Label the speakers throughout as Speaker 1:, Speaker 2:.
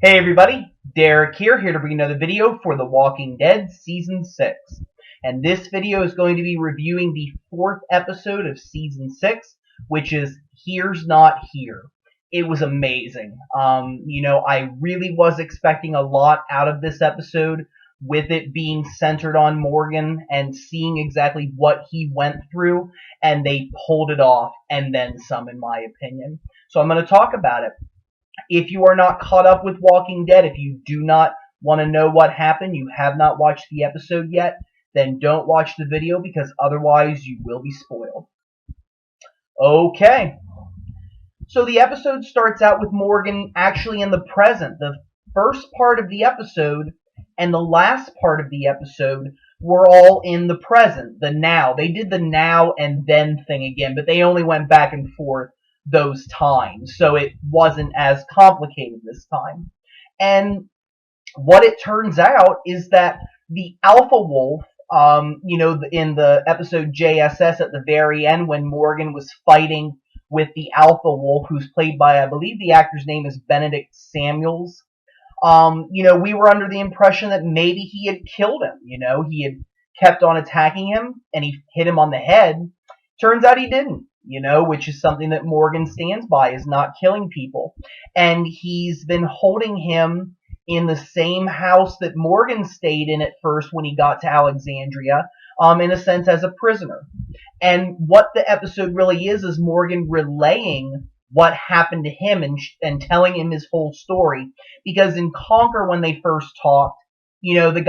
Speaker 1: Hey everybody, Derek here to bring another video for The Walking Dead Season 6. And this video is going to be reviewing the 4th episode of Season 6, which is Here's Not Here. It was amazing. I really was expecting a lot out of this episode, with it being centered on Morgan and seeing exactly what he went through, and they pulled it off, and then some, in my opinion. So I'm going to talk about it. If you are not caught up with Walking Dead, if you do not want to know what happened, you have not watched the episode yet, then don't watch the video because otherwise you will be spoiled. Okay. So the episode starts out with Morgan actually in the present. The first part of the episode and the last part of the episode were all in the present, the now. They did the now and then thing again, but they only went back and forth those times, so it wasn't as complicated this time. And what it turns out is that the Alpha Wolf, in the episode JSS at the very end when Morgan was fighting with the Alpha Wolf, who's played by, I believe the actor's name is Benedict Samuels, we were under the impression that maybe he had killed him. He had kept on attacking him and he hit him on the head. Turns out he didn't. Which is something that Morgan stands by, is not killing people. And he's been holding him in the same house that Morgan stayed in at first when he got to Alexandria, in a sense as a prisoner. And what the episode really is Morgan relaying what happened to him and telling him his whole story. Because in Conquer, when they first talked, the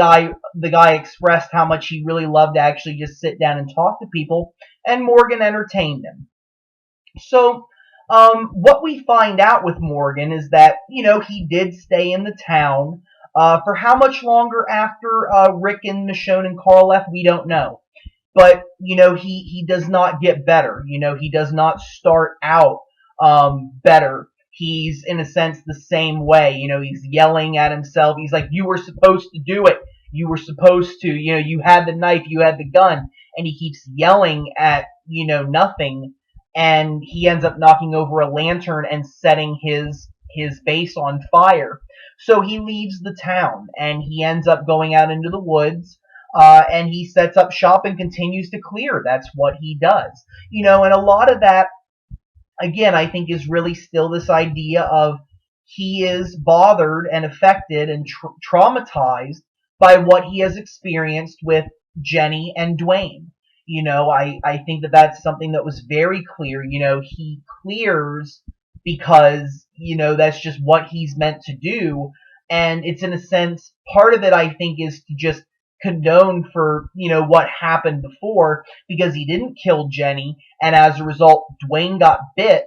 Speaker 1: guy expressed how much he really loved to actually just sit down and talk to people, and Morgan entertained him. So, what we find out with Morgan is that, he did stay in the town. For how much longer after Rick and Michonne and Carl left, we don't know. But, he does not get better. He does not start out better. He's, in a sense, the same way. He's yelling at himself. He's like, you were supposed to do it. You were supposed to. You had the knife. You had the gun. And he keeps yelling at, nothing. And he ends up knocking over a lantern and setting his base on fire. So he leaves the town. And he ends up going out into the woods. And he sets up shop and continues to clear. That's what he does. And a lot of that, again, I think is really still this idea of he is bothered and affected and traumatized by what he has experienced with Jenny and Dwayne. I think that that's something that was very clear. He clears because, that's just what he's meant to do. And it's, in a sense, part of it, I think, is to just condone for, what happened before, because he didn't kill Jenny, and as a result, Dwayne got bit,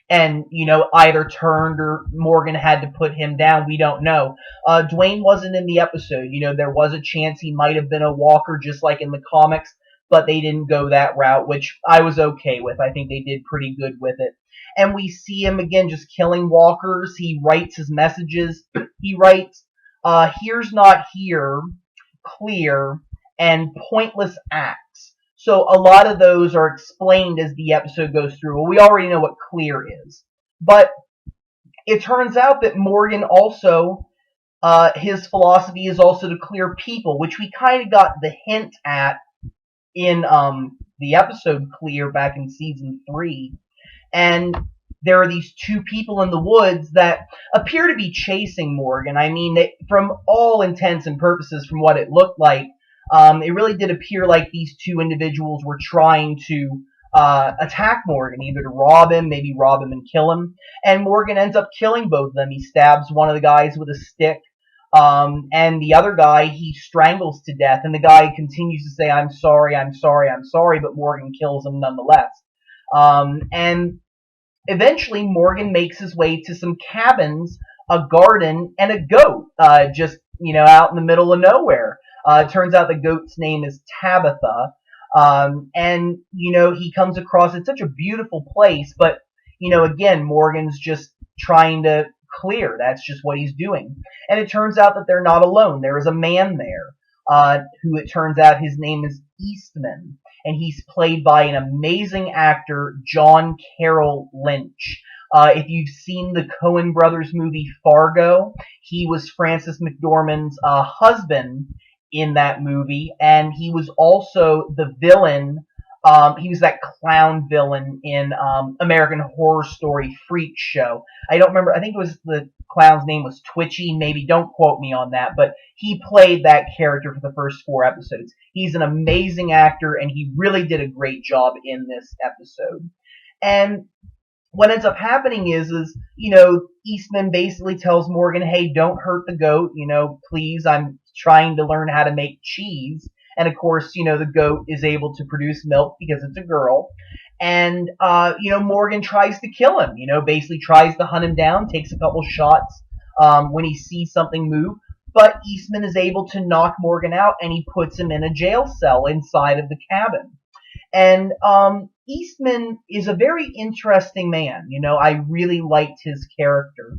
Speaker 1: and, either turned or Morgan had to put him down. We don't know. Dwayne wasn't in the episode. There was a chance he might have been a walker, just like in the comics, but they didn't go that route, which I was okay with. I think they did pretty good with it. And we see him, again, just killing walkers. He writes his messages. He writes, here's not here, clear, and pointless acts. So a lot of those are explained as the episode goes through. Well, we already know what clear is. But it turns out that Morgan also, his philosophy is also to clear people, which we kind of got the hint at in the episode Clear back in Season 3. And there are these two people in the woods that appear to be chasing Morgan. I mean, from all intents and purposes, from what it looked like, it really did appear like these two individuals were trying to attack Morgan, either to rob him, maybe rob him and kill him. And Morgan ends up killing both of them. He stabs one of the guys with a stick, and the other guy he strangles to death. And the guy continues to say, I'm sorry, I'm sorry, I'm sorry, but Morgan kills him nonetheless. And eventually Morgan makes his way to some cabins, a garden, and a goat, just, out in the middle of nowhere. It turns out the goat's name is Tabitha. And, he comes across, it's such a beautiful place, but, again, Morgan's just trying to clear. That's just what he's doing. And it turns out that they're not alone. There is a man there, who it turns out his name is Eastman. And he's played by an amazing actor, John Carroll Lynch. If you've seen the Coen Brothers movie Fargo, he was Frances McDormand's husband in that movie, and he was also the villain. He was that clown villain in American Horror Story Freak Show. I don't remember. I think it was the clown's name was Twitchy. Maybe don't quote me on that, but he played that character for the first 4 episodes. He's an amazing actor, and he really did a great job in this episode. And what ends up happening is Eastman basically tells Morgan, hey, don't hurt the goat, please, I'm trying to learn how to make cheese. And of course, the goat is able to produce milk because it's a girl. And Morgan tries to kill him, basically tries to hunt him down, takes a couple shots when he sees something move. But Eastman is able to knock Morgan out, and he puts him in a jail cell inside of the cabin. And Eastman is a very interesting man. I really liked his character.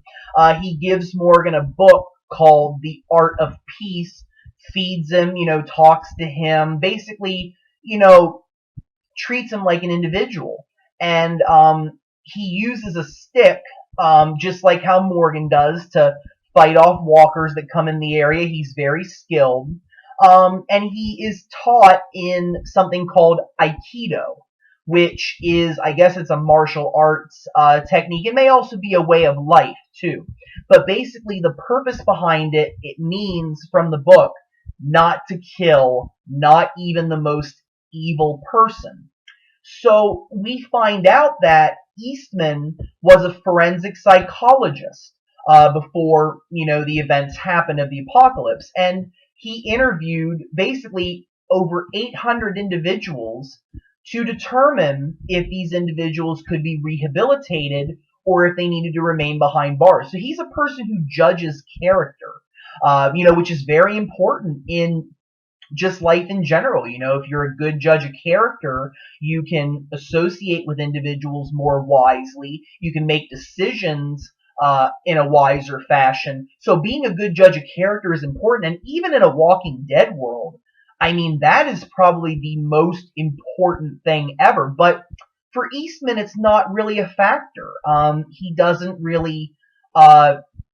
Speaker 1: He gives Morgan a book called The Art of Peace, feeds him, talks to him, basically, treats him like an individual. And he uses a stick, just like how Morgan does, to fight off walkers that come in the area. He's very skilled. And he is taught in something called Aikido, which is, I guess it's a martial arts technique. It may also be a way of life, too. But basically, the purpose behind it, it means, from the book, not to kill, not even the most evil person. So we find out that Eastman was a forensic psychologist before, the events happened of the apocalypse. And he interviewed basically over 800 individuals to determine if these individuals could be rehabilitated or if they needed to remain behind bars. So he's a person who judges character, which is very important in just life in general. If you're a good judge of character, you can associate with individuals more wisely. You can make decisions in a wiser fashion. So being a good judge of character is important. And even in a Walking Dead world, I mean, that is probably the most important thing ever. But for Eastman, it's not really a factor. He doesn't really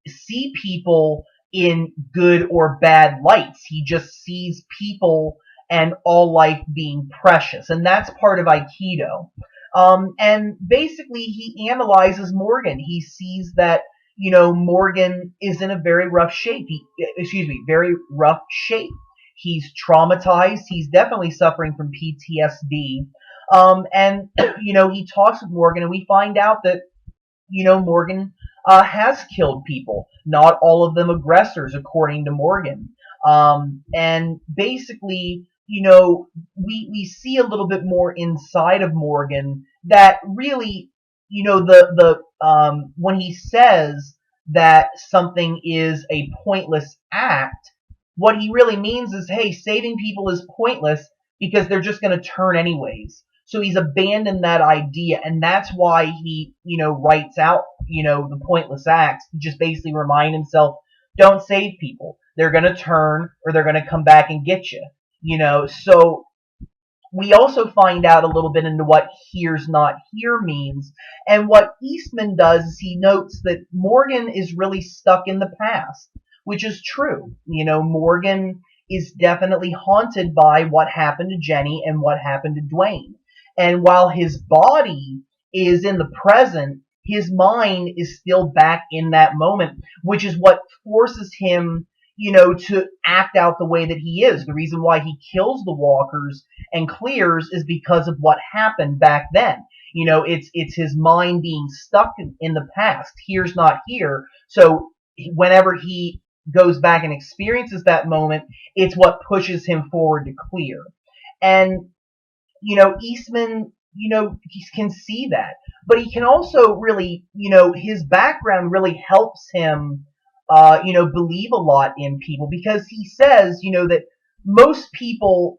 Speaker 1: see people in good or bad lights. He just sees people and all life being precious. And that's part of Aikido. And basically, he analyzes Morgan. He sees that, Morgan is in a very rough shape. Very rough shape. He's traumatized. He's definitely suffering from PTSD. And, he talks with Morgan, and we find out that, Morgan has killed people. Not all of them aggressors, according to Morgan. And basically, we see a little bit more inside of Morgan that really, when he says that something is a pointless act, what he really means is, hey, saving people is pointless because they're just going to turn anyways. So he's abandoned that idea, and that's why he, writes out, the pointless acts to just basically remind himself, don't save people. They're going to turn, or they're going to come back and get you. So we also find out a little bit into what here's not here means. And what Eastman does is he notes that Morgan is really stuck in the past, which is true. Morgan is definitely haunted by what happened to Jenny and what happened to Dwayne. And while his body is in the present, his mind is still back in that moment, which is what forces him, to act out the way that he is. The reason why he kills the walkers and clears is because of what happened back then. It's his mind being stuck in the past. Here's not here. So whenever he goes back and experiences that moment, it's what pushes him forward to clear. And Eastman, he can see that. But he can also really, his background really helps him, believe a lot in people, because he says, that most people,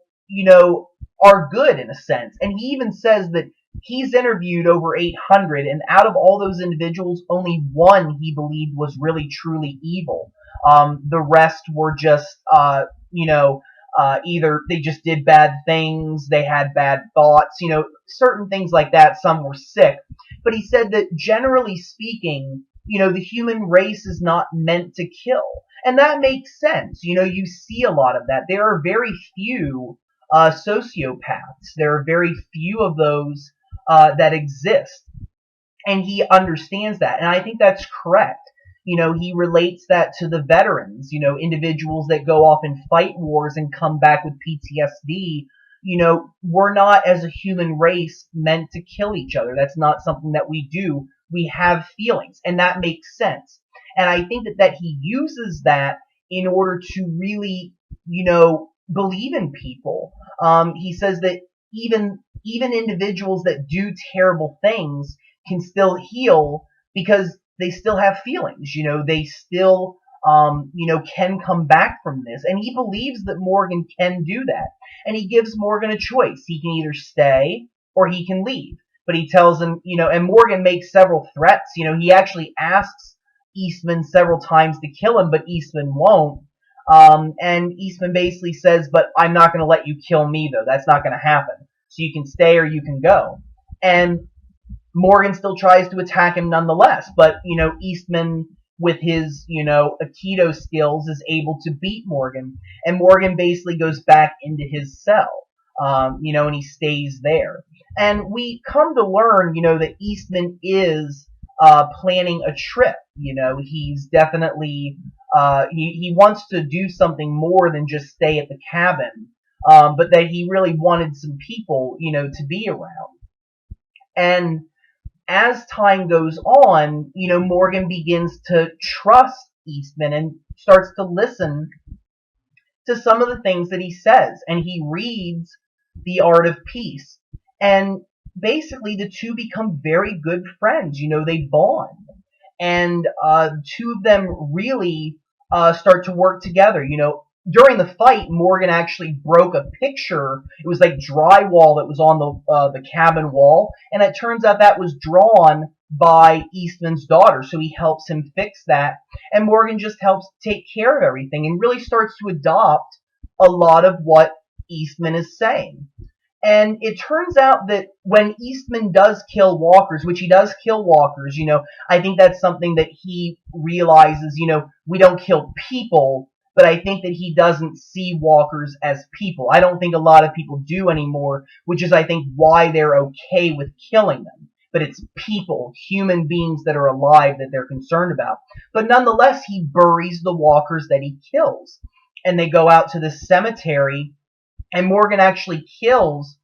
Speaker 1: are good in a sense. And he even says that he's interviewed over 800, and out of all those individuals, only one he believed was really, truly evil. The rest were just, either they just did bad things, they had bad thoughts, certain things like that. Some were sick. but he said that generally speaking, the human race is not meant to kill. And that makes sense. You see a lot of that. There are very few sociopaths. There are very few of those that exist. And he understands that. And I think that's correct. He relates that to the veterans, individuals that go off and fight wars and come back with PTSD. We're not, as a human race, meant to kill each other. That's not something that we do. We have feelings, and that makes sense. And I think that he uses that in order to really, believe in people. He says that even individuals that do terrible things can still heal because they still have feelings. They still, can come back from this. And he believes that Morgan can do that. And he gives Morgan a choice. He can either stay or he can leave. But he tells him, and Morgan makes several threats. He actually asks Eastman several times to kill him, but Eastman won't. And Eastman basically says, but I'm not going to let you kill me, though. That's not going to happen. So you can stay or you can go. And Morgan still tries to attack him nonetheless. But, Eastman, with his, Aikido skills, is able to beat Morgan. And Morgan basically goes back into his cell, and he stays there. And we come to learn, that Eastman is planning a trip. He's definitely, he wants to do something more than just stay at the cabin, but that he really wanted some people, to be around. And as time goes on, Morgan begins to trust Eastman and starts to listen to some of the things that he says. And he reads The Art of Peace. And basically, the two become very good friends. They bond. And two of them really start to work together. During the fight, Morgan actually broke a picture. It was like drywall that was on the cabin wall, and it turns out that was drawn by Eastman's daughter. So he helps him fix that, and Morgan just helps take care of everything and really starts to adopt a lot of what Eastman is saying. And it turns out that when Eastman does kill walkers, which he does kill walkers, I think that's something that he realizes, we don't kill people, but I think that he doesn't see walkers as people. I don't think a lot of people do anymore, which is, I think, why they're okay with killing them. But it's people, human beings that are alive that they're concerned about. But nonetheless, he buries the walkers that he kills. And they go out to the cemetery, and Morgan actually kills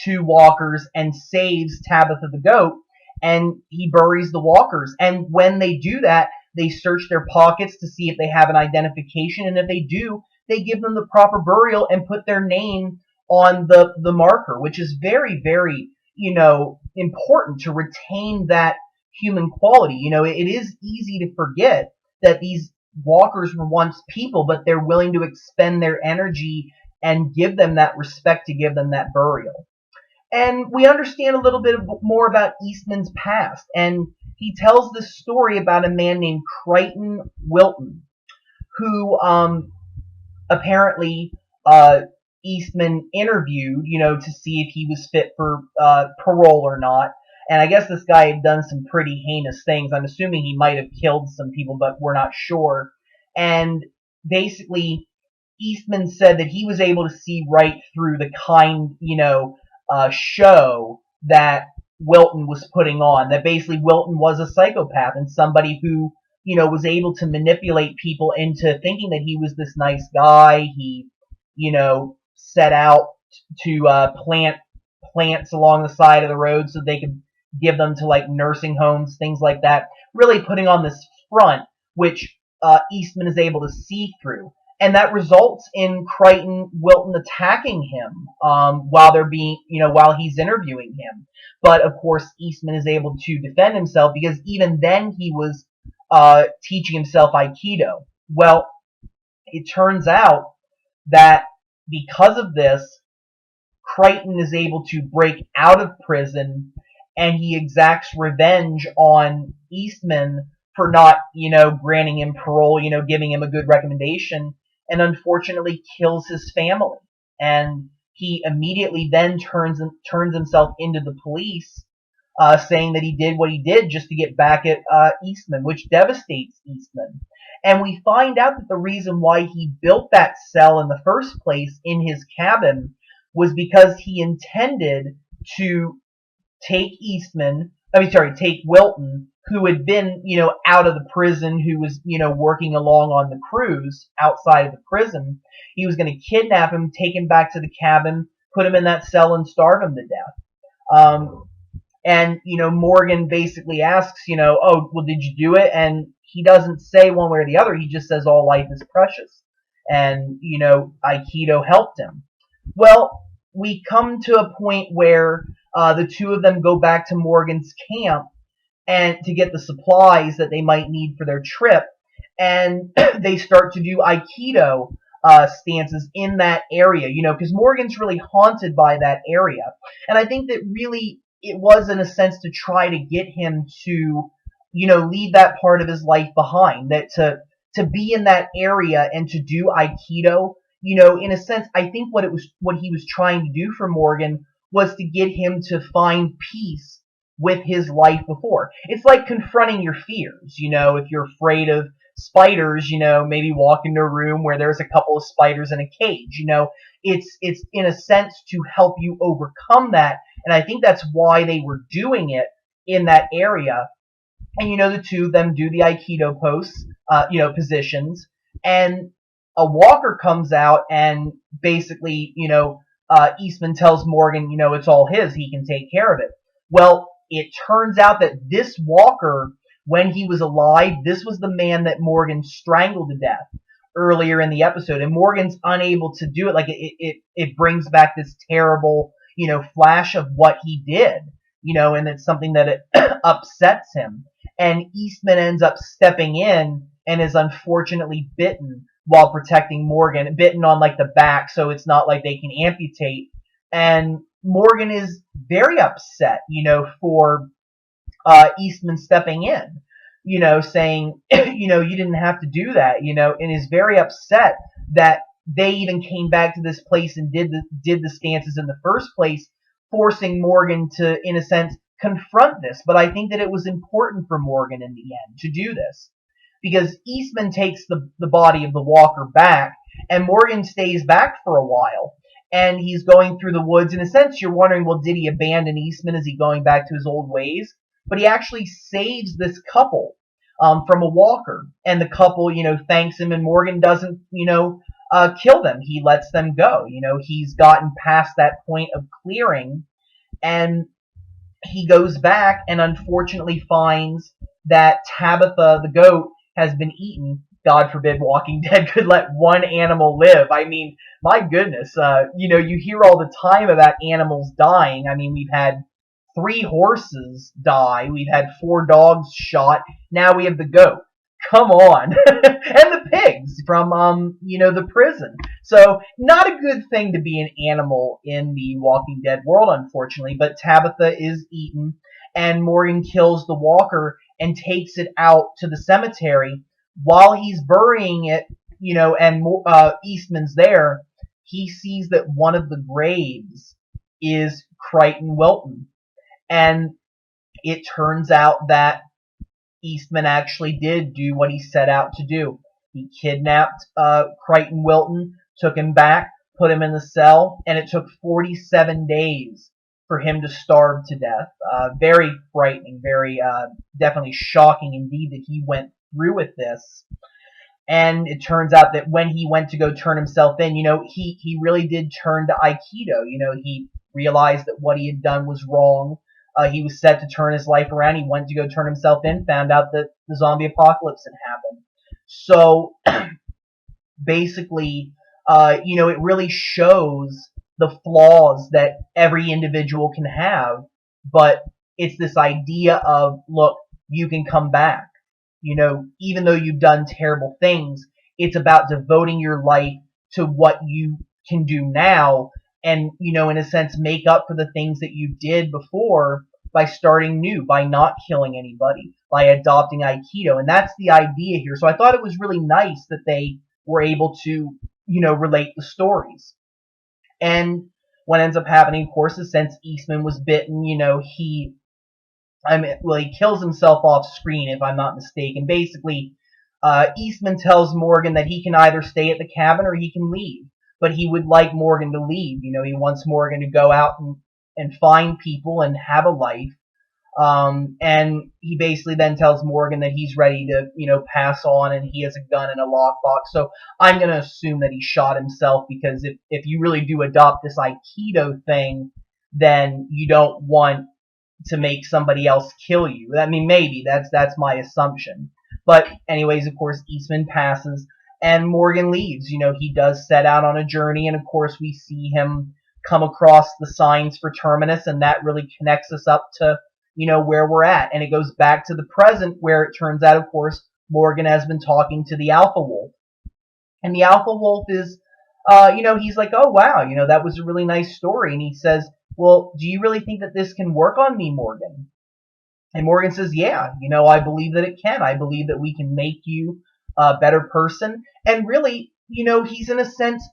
Speaker 1: 2 walkers and saves Tabitha the goat, and he buries the walkers. And when they do that, they search their pockets to see if they have an identification, and if they do, they give them the proper burial and put their name on the marker, which is very, very, important to retain that human quality. It is easy to forget that these walkers were once people, but they're willing to expend their energy and give them that respect, to give them that burial. And we understand a little bit more about Eastman's past, and he tells this story about a man named Crichton Wilton, who apparently Eastman interviewed, to see if he was fit for parole or not. And I guess this guy had done some pretty heinous things. I'm assuming he might have killed some people, but we're not sure. And basically, Eastman said that he was able to see right through the kind, show that Wilton was putting on. That basically Wilton was a psychopath and somebody who, was able to manipulate people into thinking that he was this nice guy. He, set out to plant plants along the side of the road so they could give them to like nursing homes, things like that. Really putting on this front, which Eastman is able to see through. And that results in Crichton Wilton attacking him while he's interviewing him. But of course, Eastman is able to defend himself because even then he was teaching himself Aikido. Well, it turns out that because of this, Crichton is able to break out of prison, and he exacts revenge on Eastman for not, granting him parole, giving him a good recommendation, and unfortunately kills his family. And he immediately then turns himself into the police, saying that he did what he did just to get back at Eastman, which devastates Eastman. And we find out that the reason why he built that cell in the first place in his cabin was because he intended to take Wilton, who had been, out of the prison, who was, working along on the cruise outside of the prison. He was going to kidnap him, take him back to the cabin, put him in that cell, and starve him to death. And Morgan basically asks, oh, well, did you do it? And he doesn't say one way or the other. He just says all life is precious. And, Aikido helped him. Well, we come to a point where the two of them go back to Morgan's camp and to get the supplies that they might need for their trip. And they start to do Aikido stances in that area, because Morgan's really haunted by that area. And I think that really it was, in a sense, to try to get him to, leave that part of his life behind, that to be in that area and to do Aikido, in a sense, I think what he was trying to do for Morgan was to get him to find peace with his life before. It's like confronting your fears, if you're afraid of spiders, maybe walk into a room where there's a couple of spiders in a cage, it's in a sense to help you overcome that. And I think that's why they were doing it in that area. And the two of them do the Aikido posts, positions, and a walker comes out and basically, Eastman tells Morgan, it's all his, he can take care of it. Well, it turns out that this walker, when he was alive, this was the man that Morgan strangled to death earlier in the episode, and Morgan's unable to do it. Like it brings back this terrible, flash of what he did, and it's something that it upsets him. And Eastman ends up stepping in and is unfortunately bitten while protecting Morgan, bitten on like the back, so it's not like they can amputate. And Morgan is very upset, for Eastman stepping in, saying, you didn't have to do that, and is very upset that they even came back to this place and did the stances in the first place, forcing Morgan to, in a sense, confront this. But I think that it was important for Morgan in the end to do this, because Eastman takes the body of the walker back, and Morgan stays back for a while. And he's going through the woods. In a sense, you're wondering, well, did he abandon Eastman? Is he going back to his old ways? But he actually saves this couple from a walker. And the couple, thanks him, and Morgan doesn't, kill them. He lets them go. He's gotten past that point of clearing. And he goes back and unfortunately finds that Tabitha, the goat, has been eaten. God forbid Walking Dead could let one animal live. I mean, my goodness, you hear all the time about animals dying. I mean, we've had 3 horses die. We've had 4 dogs shot. Now we have the goat. Come on. And the pigs from, the prison. So, not a good thing to be an animal in the Walking Dead world, unfortunately. But Tabitha is eaten, and Morgan kills the walker and takes it out to the cemetery. While he's burying it, and Eastman's there, he sees that one of the graves is Crichton Wilton. And it turns out that Eastman actually did do what he set out to do. He kidnapped Crichton Wilton, took him back, put him in the cell, and it took 47 days for him to starve to death. Very frightening, very definitely shocking indeed that he went through with this. And it turns out that when he went to go turn himself in, he really did turn to Aikido. He realized that what he had done was wrong. He was set to turn his life around. He went to go turn himself in, found out that the zombie apocalypse had happened. So basically, it really shows the flaws that every individual can have, but it's this idea of, look, you can come back. Even though you've done terrible things, it's about devoting your life to what you can do now and, in a sense, make up for the things that you did before by starting new, by not killing anybody, by adopting Aikido. And that's the idea here. So I thought it was really nice that they were able to, relate the stories. And what ends up happening, of course, is since Eastman was bitten, he Well, he kills himself off screen, if I'm not mistaken. Basically, Eastman tells Morgan that he can either stay at the cabin or he can leave. But he would like Morgan to leave. You know, he wants Morgan to go out and find people and have a life. And he basically then tells Morgan that he's ready to, you know, pass on, and he has a gun and a lockbox. So I'm going to assume that he shot himself, because if you really do adopt this Aikido thing, then you don't want to make somebody else kill you. I mean, maybe that's my assumption. But anyways, of course, Eastman passes and Morgan leaves. You know, he does set out on a journey, and of course, we see him come across the signs for Terminus, and that really connects us up to, you know, where we're at. And it goes back to the present, where it turns out, of course, Morgan has been talking to the Alpha Wolf. And the Alpha Wolf is, you know, he's like, oh, wow, you know, that was a really nice story. And he says, well, do you really think that this can work on me, Morgan? And Morgan says, yeah, you know, I believe that it can. I believe that we can make you a better person. And really, you know, he's in a sense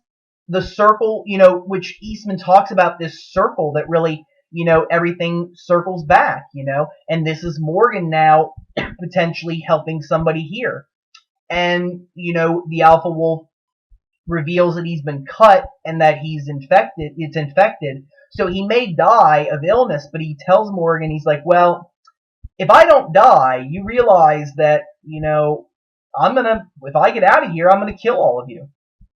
Speaker 1: the circle, you know, which Eastman talks about, this circle that really, you know, everything circles back, you know, and this is Morgan now potentially helping somebody here. And, you know, the Alpha Wolf reveals that he's been cut and that he's infected. It's infected. So he may die of illness, but he tells Morgan, he's like, well, if I don't die, you realize that, you know, if I get out of here, I'm gonna kill all of you,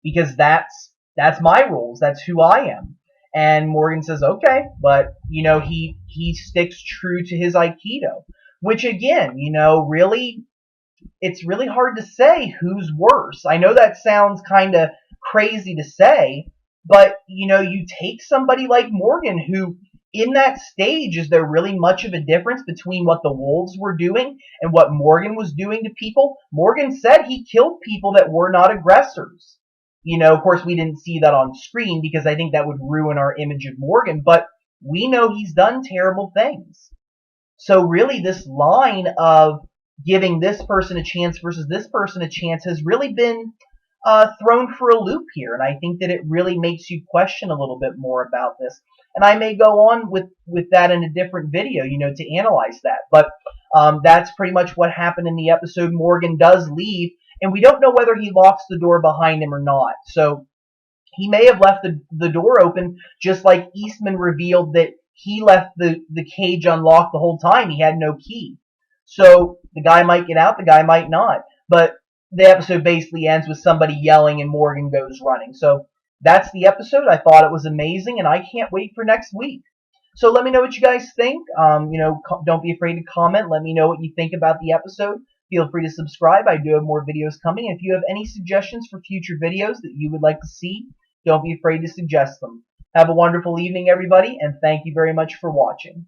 Speaker 1: because that's my rules. That's who I am. And Morgan says, okay, but you know, he sticks true to his Aikido, which again, you know, really, it's really hard to say who's worse. I know that sounds kind of crazy to say, but you know, you take somebody like Morgan, who in that stage, is there really much of a difference between what the wolves were doing and what Morgan was doing to people? Morgan said he killed people that were not aggressors. You know, of course, we didn't see that on screen because I think that would ruin our image of Morgan, but we know he's done terrible things. So really, this line of giving this person a chance versus this person a chance has really been thrown for a loop here, and I think that it really makes you question a little bit more about this. And I may go on with that in a different video, you know, to analyze that. But that's pretty much what happened in the episode. Morgan does leave, and we don't know whether he locks the door behind him or not. So he may have left the door open, just like Eastman revealed that he left the cage unlocked the whole time. He had no key. So the guy might get out, the guy might not. But the episode basically ends with somebody yelling and Morgan goes running. So that's the episode. I thought it was amazing, and I can't wait for next week. So let me know what you guys think. You know, don't be afraid to comment. Let me know what you think about the episode. Feel free to subscribe. I do have more videos coming. If you have any suggestions for future videos that you would like to see, don't be afraid to suggest them. Have a wonderful evening, everybody, and thank you very much for watching.